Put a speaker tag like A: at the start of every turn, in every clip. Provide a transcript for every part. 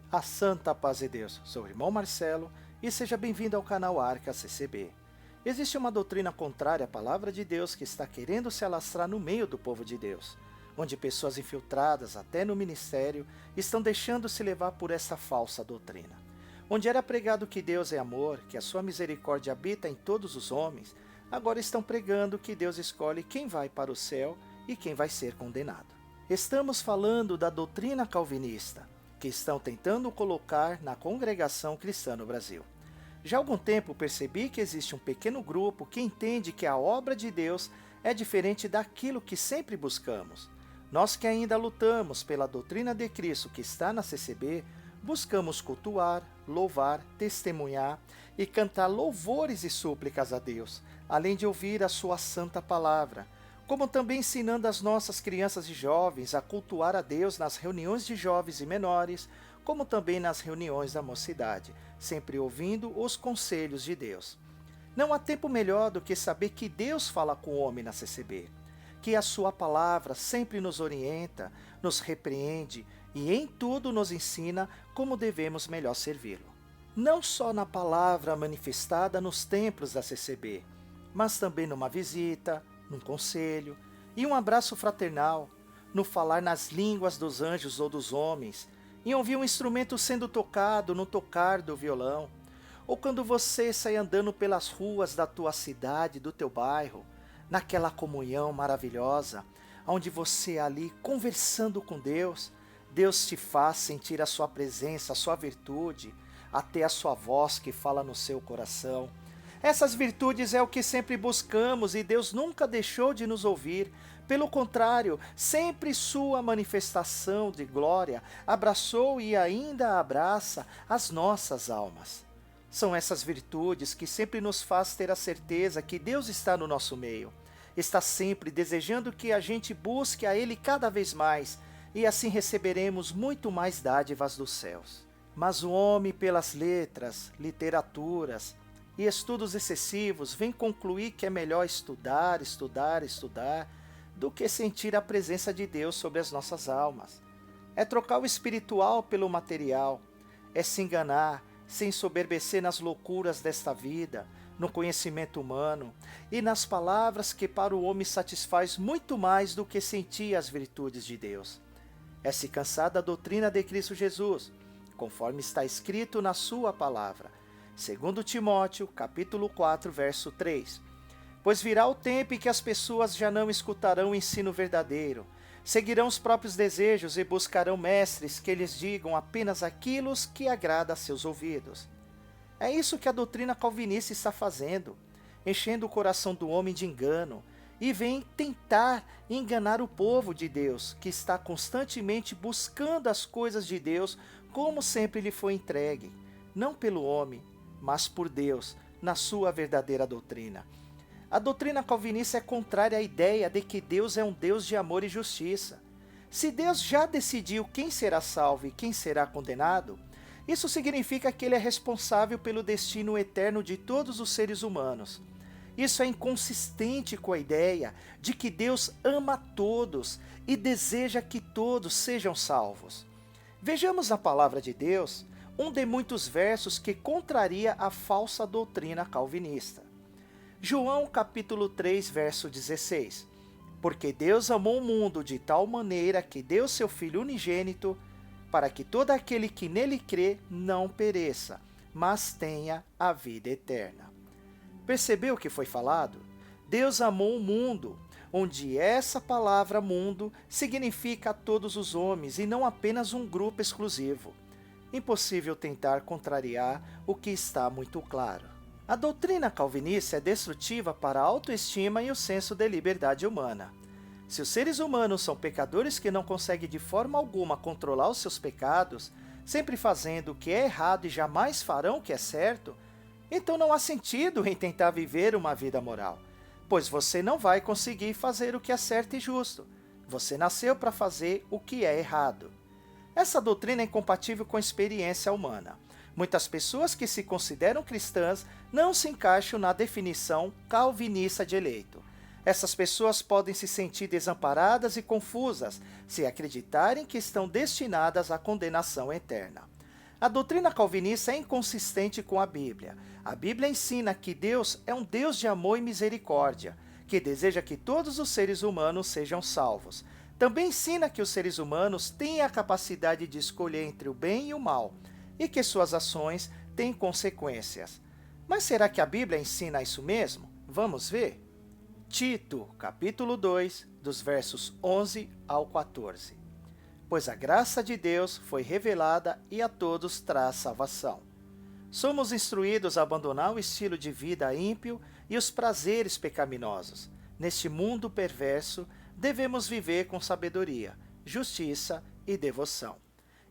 A: A santa paz de Deus, sou o irmão Marcelo e seja bem-vindo ao canal Arca CCB. Existe uma doutrina contrária à palavra de Deus que está querendo se alastrar no meio do povo de Deus, onde pessoas infiltradas até no ministério estão deixando-se levar por essa falsa doutrina. Onde era pregado que Deus é amor, que a sua misericórdia habita em todos os homens, agora estão pregando que Deus escolhe quem vai para o céu e quem vai ser condenado. Estamos falando da doutrina calvinista, que estão tentando colocar na congregação cristã no Brasil. Já há algum tempo percebi que existe um pequeno grupo que entende que a obra de Deus é diferente daquilo que sempre buscamos. Nós que ainda lutamos pela doutrina de Cristo que está na CCB, buscamos cultuar, louvar, testemunhar e cantar louvores e súplicas a Deus, além de ouvir a sua santa palavra, como também ensinando as nossas crianças e jovens a cultuar a Deus nas reuniões de jovens e menores, como também nas reuniões da mocidade, sempre ouvindo os conselhos de Deus. Não há tempo melhor do que saber que Deus fala com o homem na CCB, que a sua palavra sempre nos orienta, nos repreende e em tudo nos ensina como devemos melhor servi-lo. Não só na palavra manifestada nos templos da CCB, mas também numa visita, num conselho e um abraço fraternal, no falar nas línguas dos anjos ou dos homens, em ouvir um instrumento sendo tocado no tocar do violão, ou quando você sai andando pelas ruas da tua cidade, do teu bairro, naquela comunhão maravilhosa, onde você ali conversando com Deus, Deus te faz sentir a sua presença, a sua virtude, até a sua voz que fala no seu coração. Essas virtudes é o que sempre buscamos e Deus nunca deixou de nos ouvir. Pelo contrário, sempre sua manifestação de glória abraçou e ainda abraça as nossas almas. São essas virtudes que sempre nos faz ter a certeza que Deus está no nosso meio. Está sempre desejando que a gente busque a Ele cada vez mais e assim receberemos muito mais dádivas dos céus. Mas o homem pelas letras, literaturas, e estudos excessivos vêm concluir que é melhor estudar, estudar, estudar, do que sentir a presença de Deus sobre as nossas almas. É trocar o espiritual pelo material, é se enganar, se ensoberbecer nas loucuras desta vida, no conhecimento humano e nas palavras que para o homem satisfaz muito mais do que sentir as virtudes de Deus. É se cansar da doutrina de Cristo Jesus, conforme está escrito na sua palavra. 2 Timóteo, capítulo 4, verso 3. Pois virá o tempo em que as pessoas já não escutarão o ensino verdadeiro, seguirão os próprios desejos e buscarão mestres que lhes digam apenas aquilo que agrada a seus ouvidos. É isso que a doutrina calvinista está fazendo, enchendo o coração do homem de engano, e vem tentar enganar o povo de Deus, que está constantemente buscando as coisas de Deus como sempre lhe foi entregue, não pelo homem, mas por Deus, na sua verdadeira doutrina. A doutrina calvinista é contrária à ideia de que Deus é um Deus de amor e justiça. Se Deus já decidiu quem será salvo e quem será condenado, isso significa que Ele é responsável pelo destino eterno de todos os seres humanos. Isso é inconsistente com a ideia de que Deus ama todos e deseja que todos sejam salvos. Vejamos a palavra de Deus, um de muitos versos que contraria a falsa doutrina calvinista. João capítulo 3, verso 16. Porque Deus amou o mundo de tal maneira que deu seu Filho unigênito, para que todo aquele que nele crê não pereça, mas tenha a vida eterna. Percebeu o que foi falado? Deus amou o mundo, onde essa palavra mundo significa a todos os homens e não apenas um grupo exclusivo. Impossível tentar contrariar o que está muito claro. A doutrina calvinista é destrutiva para a autoestima e o senso de liberdade humana. Se os seres humanos são pecadores que não conseguem de forma alguma controlar os seus pecados, sempre fazendo o que é errado e jamais farão o que é certo, então não há sentido em tentar viver uma vida moral, pois você não vai conseguir fazer o que é certo e justo. Você nasceu para fazer o que é errado. Essa doutrina é incompatível com a experiência humana. Muitas pessoas que se consideram cristãs não se encaixam na definição calvinista de eleito. Essas pessoas podem se sentir desamparadas e confusas se acreditarem que estão destinadas à condenação eterna. A doutrina calvinista é inconsistente com a Bíblia. A Bíblia ensina que Deus é um Deus de amor e misericórdia, que deseja que todos os seres humanos sejam salvos. Também ensina que os seres humanos têm a capacidade de escolher entre o bem e o mal, e que suas ações têm consequências. Mas será que a Bíblia ensina isso mesmo? Vamos ver? Tito, capítulo 2, dos versos 11 ao 14. Pois a graça de Deus foi revelada e a todos traz salvação. Somos instruídos a abandonar o estilo de vida ímpio e os prazeres pecaminosos. Neste mundo perverso, devemos viver com sabedoria, justiça e devoção,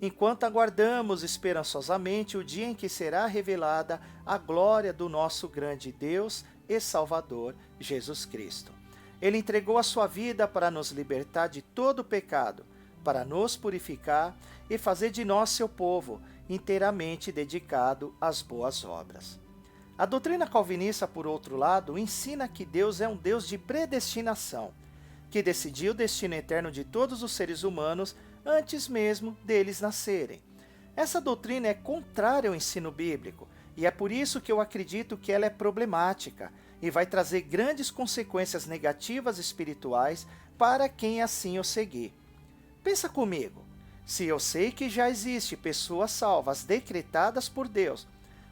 A: enquanto aguardamos esperançosamente o dia em que será revelada a glória do nosso grande Deus e Salvador, Jesus Cristo. Ele entregou a sua vida para nos libertar de todo o pecado, para nos purificar e fazer de nós seu povo, inteiramente dedicado às boas obras. A doutrina calvinista, por outro lado, ensina que Deus é um Deus de predestinação, que decidiu o destino eterno de todos os seres humanos antes mesmo deles nascerem. Essa doutrina é contrária ao ensino bíblico, e é por isso que eu acredito que ela é problemática e vai trazer grandes consequências negativas espirituais para quem assim o seguir. Pensa comigo, se eu sei que já existe pessoas salvas decretadas por Deus,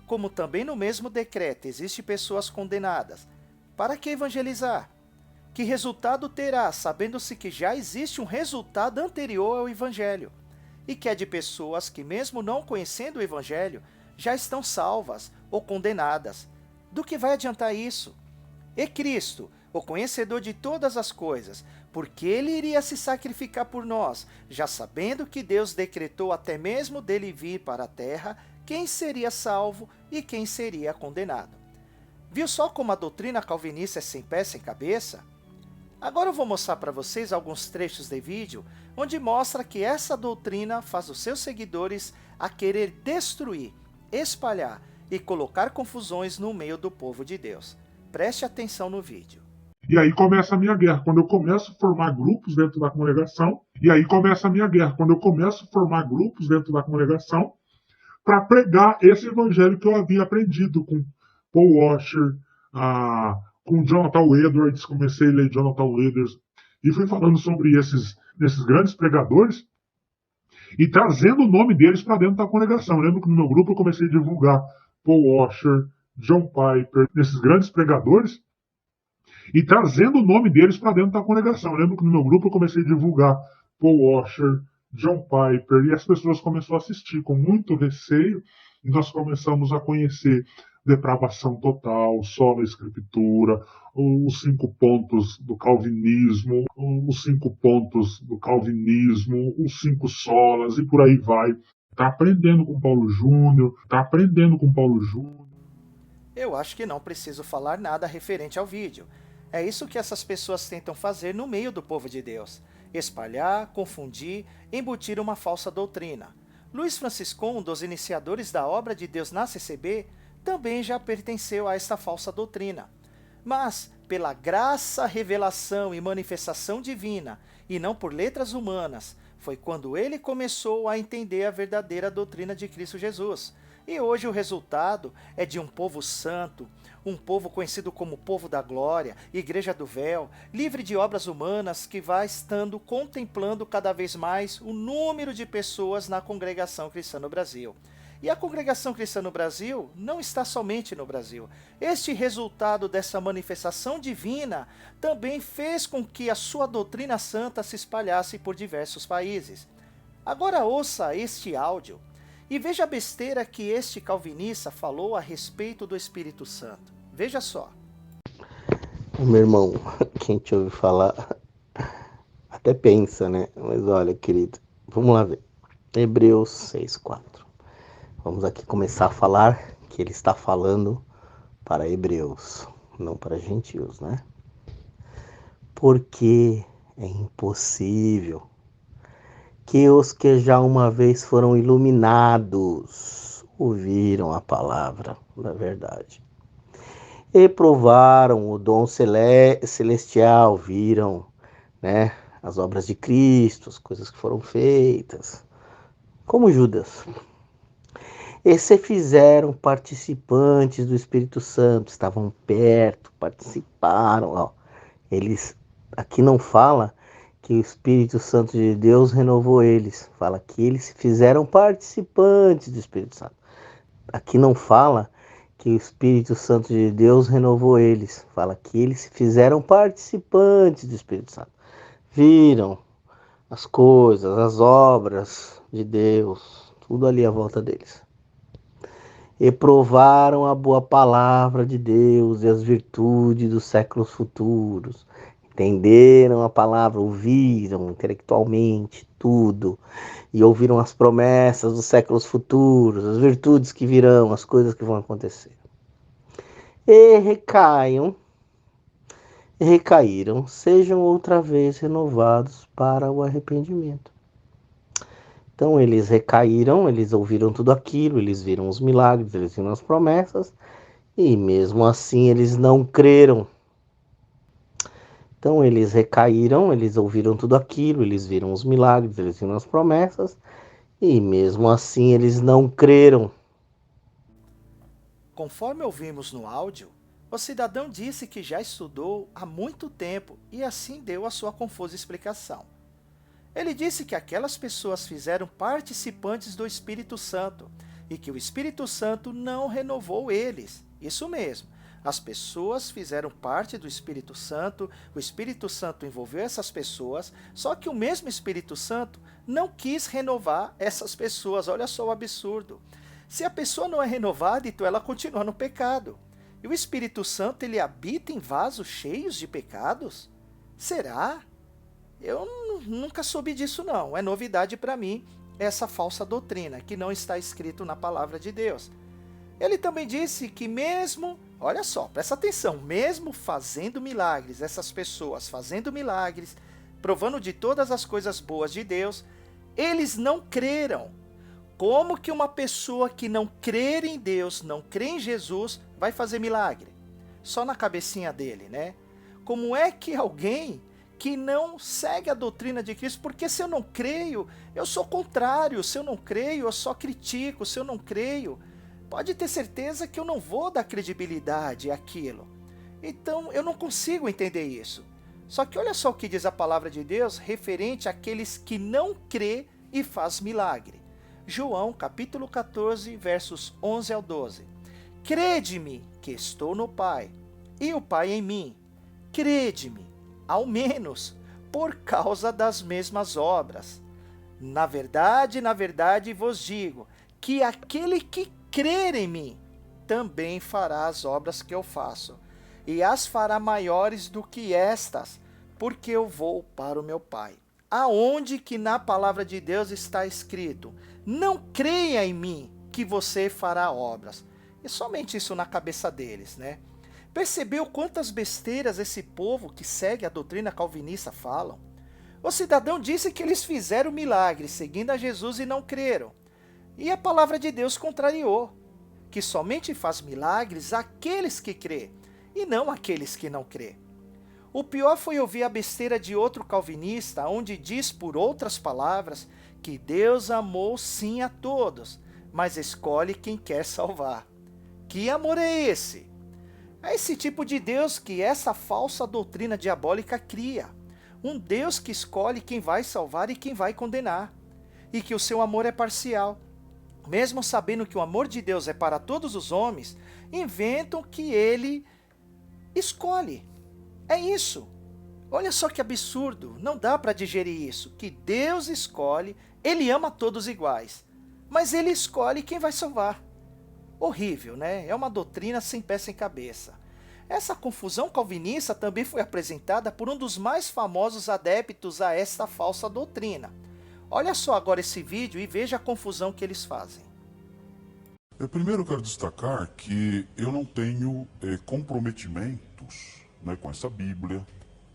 A: como também no mesmo decreto existem pessoas condenadas, para que evangelizar? Que resultado terá, sabendo-se que já existe um resultado anterior ao Evangelho, e que é de pessoas que, mesmo não conhecendo o Evangelho, já estão salvas ou condenadas? Do que vai adiantar isso? E Cristo, o conhecedor de todas as coisas, porque ele iria se sacrificar por nós, já sabendo que Deus decretou até mesmo dele vir para a terra quem seria salvo e quem seria condenado. Viu só como a doutrina calvinista é sem pé sem cabeça? Agora eu vou mostrar para vocês alguns trechos de vídeo onde mostra que essa doutrina faz os seus seguidores a querer destruir, espalhar e colocar confusões no meio do povo de Deus. Preste atenção no vídeo.
B: E aí começa a minha guerra, quando eu começo a formar grupos dentro da congregação. E aí começa a minha guerra, quando eu começo a formar grupos dentro da congregação para pregar esse evangelho que eu havia aprendido com Paul Washer, com Jonathan Edwards. Comecei a ler Jonathan Edwards e fui falando sobre esses grandes pregadores e trazendo o nome deles para dentro da congregação. Eu lembro que no meu grupo eu comecei a divulgar Paul Washer, John Piper, esses grandes pregadores, e trazendo o nome deles para dentro da congregação. Eu lembro que no meu grupo eu comecei a divulgar Paul Washer, John Piper, e as pessoas começaram a assistir com muito receio, e nós começamos a conhecer depravação total, sola escritura, os 5 pontos do calvinismo, os 5 solas, e por aí vai. Está aprendendo com Paulo Júnior,
A: Eu acho que não preciso falar nada referente ao vídeo. É isso que essas pessoas tentam fazer no meio do povo de Deus: espalhar, confundir, embutir uma falsa doutrina. Luiz Franciscon, um dos iniciadores da obra de Deus na CCB, também já pertenceu a esta falsa doutrina. Mas, pela graça, revelação e manifestação divina, e não por letras humanas, foi quando ele começou a entender a verdadeira doutrina de Cristo Jesus. E hoje o resultado é de um povo santo, um povo conhecido como povo da glória, igreja do véu, livre de obras humanas, que vai estando contemplando cada vez mais o número de pessoas na congregação cristã no Brasil. E a congregação cristã no Brasil não está somente no Brasil. Este resultado dessa manifestação divina também fez com que a sua doutrina santa se espalhasse por diversos países. Agora ouça este áudio e veja a besteira que este calvinista falou a respeito do Espírito Santo. Veja só.
C: Meu irmão, quem te ouve falar até pensa, né? Mas olha, querido, vamos lá ver. Hebreus 6:4. Vamos aqui começar a falar que ele está falando para hebreus, não para gentios, né? Porque é impossível que os que já uma vez foram iluminados ouviram a palavra da verdade e provaram o dom celestial, viram, né, as obras de Cristo, as coisas que foram feitas, como Judas, E se fizeram participantes do Espírito Santo, estavam perto, participaram. Ó. Eles, aqui não fala que o Espírito Santo de Deus renovou eles, fala que eles se fizeram participantes do Espírito Santo. Aqui não fala que o Espírito Santo de Deus renovou eles, fala que eles se fizeram participantes do Espírito Santo. Viram as coisas, as obras de Deus, tudo ali à volta deles. E provaram a boa palavra de Deus e as virtudes dos séculos futuros. Entenderam a palavra, ouviram intelectualmente tudo. E ouviram as promessas dos séculos futuros, as virtudes que virão, as coisas que vão acontecer. E recaíram, sejam outra vez renovados para o arrependimento. Então eles recaíram, eles ouviram tudo aquilo, eles viram os milagres, eles viram as promessas, e mesmo assim eles não creram. Então eles recaíram, eles ouviram tudo aquilo, eles viram os milagres, eles viram as promessas, e mesmo assim eles não creram.
A: Conforme ouvimos no áudio, o cidadão disse que já estudou há muito tempo e assim deu a sua confusa explicação. Ele disse que aquelas pessoas fizeram participantes do Espírito Santo e que o Espírito Santo não renovou eles. Isso mesmo, as pessoas fizeram parte do Espírito Santo, o Espírito Santo envolveu essas pessoas, só que o mesmo Espírito Santo não quis renovar essas pessoas. Olha só o absurdo. Se a pessoa não é renovada, então ela continua no pecado. E o Espírito Santo, ele habita em vasos cheios de pecados? Será? Eu nunca soube disso não, é novidade para mim essa falsa doutrina, que não está escrito na palavra de Deus. Ele também disse que mesmo, olha só, presta atenção, mesmo fazendo milagres, essas pessoas fazendo milagres, provando de todas as coisas boas de Deus, eles não creram. Como que uma pessoa que não crer em Deus, não crê em Jesus, vai fazer milagre? Só na cabecinha dele, né? Como é que alguém que não segue a doutrina de Cristo, porque se eu não creio, eu sou contrário, se eu não creio, eu só critico, se eu não creio, pode ter certeza que eu não vou dar credibilidade àquilo. Então, eu não consigo entender isso. Só que olha só o que diz a palavra de Deus referente àqueles que não crê e faz milagre. João, capítulo 14, versos 11 ao 12. Crede-me que estou no Pai, e o Pai em mim. Crede-me, ao menos, por causa das mesmas obras. Na verdade vos digo, que aquele que crer em mim, também fará as obras que eu faço, e as fará maiores do que estas, porque eu vou para o meu Pai. Aonde que na palavra de Deus está escrito, não creia em mim, que você fará obras. E somente isso na cabeça deles, né? Percebeu quantas besteiras esse povo que segue a doutrina calvinista falam? O cidadão disse que eles fizeram milagres seguindo a Jesus e não creram. E a palavra de Deus contrariou, que somente faz milagres aqueles que crê, e não aqueles que não crê. O pior foi ouvir a besteira de outro calvinista, onde diz por outras palavras que Deus amou sim a todos, mas escolhe quem quer salvar. Que amor é esse? É esse tipo de Deus que essa falsa doutrina diabólica cria. Um Deus que escolhe quem vai salvar e quem vai condenar. E que o seu amor é parcial. Mesmo sabendo que o amor de Deus é para todos os homens, inventam que ele escolhe. É isso. Olha só que absurdo. Não dá para digerir isso. Que Deus escolhe, ele ama todos iguais. Mas ele escolhe quem vai salvar. Horrível, né? É uma doutrina sem pé sem cabeça. Essa confusão calvinista também foi apresentada por um dos mais famosos adeptos a esta falsa doutrina. Olha só agora esse vídeo e veja a confusão que eles fazem.
D: Eu primeiro quero destacar que eu não tenho comprometimentos, né, com essa Bíblia,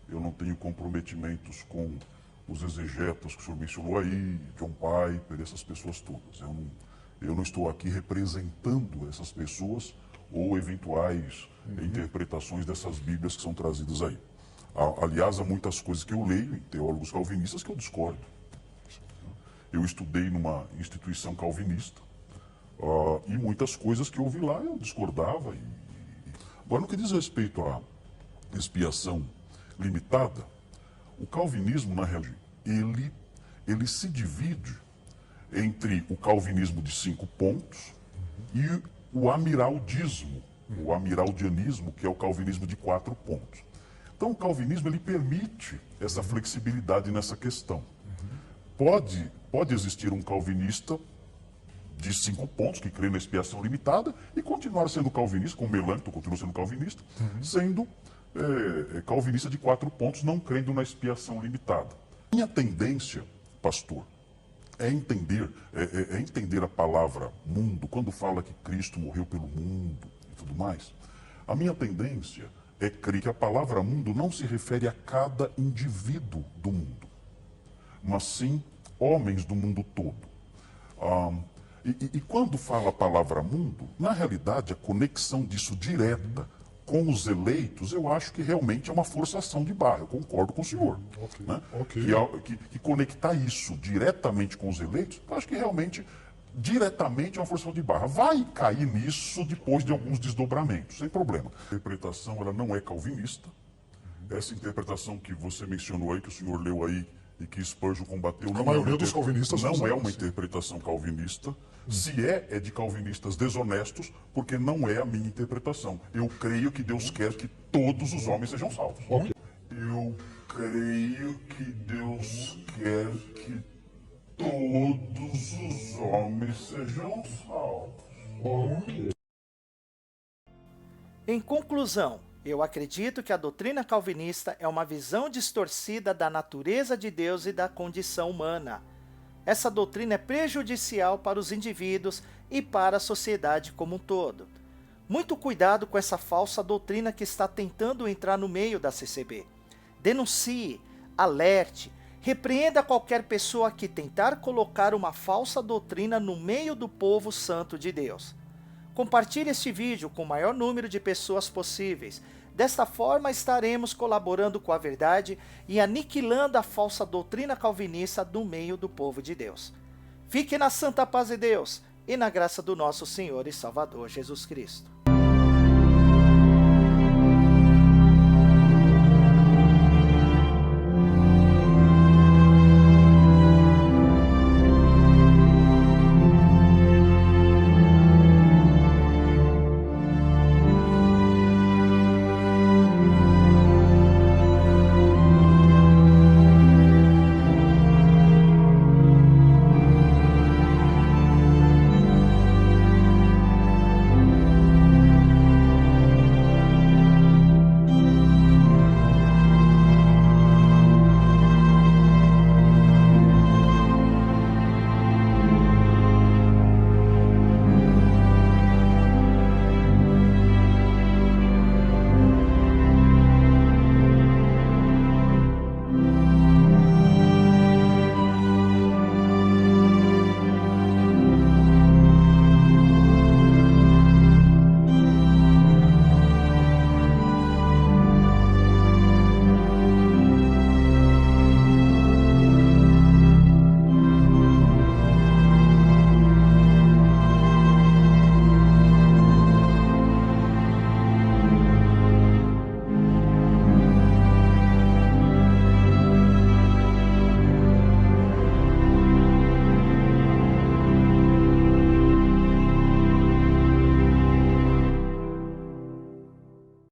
D: eu não tenho comprometimentos com os exegetas que o senhor mencionou aí, John Piper, essas pessoas todas. Eu não estou aqui representando essas pessoas ou eventuais interpretações dessas Bíblias que são trazidas aí. Aliás, há muitas coisas que eu leio em teólogos calvinistas que eu discordo. Eu estudei numa instituição calvinista, E muitas coisas que eu ouvi lá eu discordava. Agora, no que diz respeito à expiação limitada, o calvinismo, na realidade, ele se divide entre o calvinismo de 5 pontos e o amiraldismo, o amiraldianismo, que é o calvinismo de 4 pontos. Então, o calvinismo ele permite essa flexibilidade nessa questão. Pode existir um calvinista de 5 pontos, que crê na expiação limitada, e continuar sendo calvinista, como Melanchthon continua sendo calvinista, sendo calvinista de 4 pontos, não crendo na expiação limitada. Minha tendência, pastor, é entender a palavra mundo, quando fala que Cristo morreu pelo mundo e tudo mais. A minha tendência é crer que a palavra mundo não se refere a cada indivíduo do mundo, mas sim homens do mundo todo. E quando fala a palavra mundo, na realidade a conexão disso direta com os eleitos, eu acho que realmente é uma forçação de barra. Eu concordo com o senhor. Né? Que conectar isso diretamente com os eleitos, eu acho que realmente, diretamente, é uma forçação de barra. Vai cair nisso depois de alguns desdobramentos, sem problema. A interpretação ela não é calvinista. Essa interpretação que você mencionou aí, que o senhor leu aí, e que Spurgeon combateu,
E: A maioria dos calvinistas
D: não é uma
E: assim.
D: interpretação calvinista. Se é de calvinistas desonestos, porque não é a minha interpretação. Eu creio que Deus quer que todos os homens sejam salvos. Eu creio que Deus quer que todos os homens sejam salvos.
A: Em conclusão, eu acredito que a doutrina calvinista é uma visão distorcida da natureza de Deus e da condição humana. Essa doutrina é prejudicial para os indivíduos e para a sociedade como um todo. Muito cuidado com essa falsa doutrina que está tentando entrar no meio da CCB. Denuncie, alerte, repreenda qualquer pessoa que tentar colocar uma falsa doutrina no meio do povo santo de Deus. Compartilhe este vídeo com o maior número de pessoas possíveis. Desta forma estaremos colaborando com a verdade e aniquilando a falsa doutrina calvinista do meio do povo de Deus. Fique na santa paz de Deus e na graça do nosso Senhor e Salvador Jesus Cristo.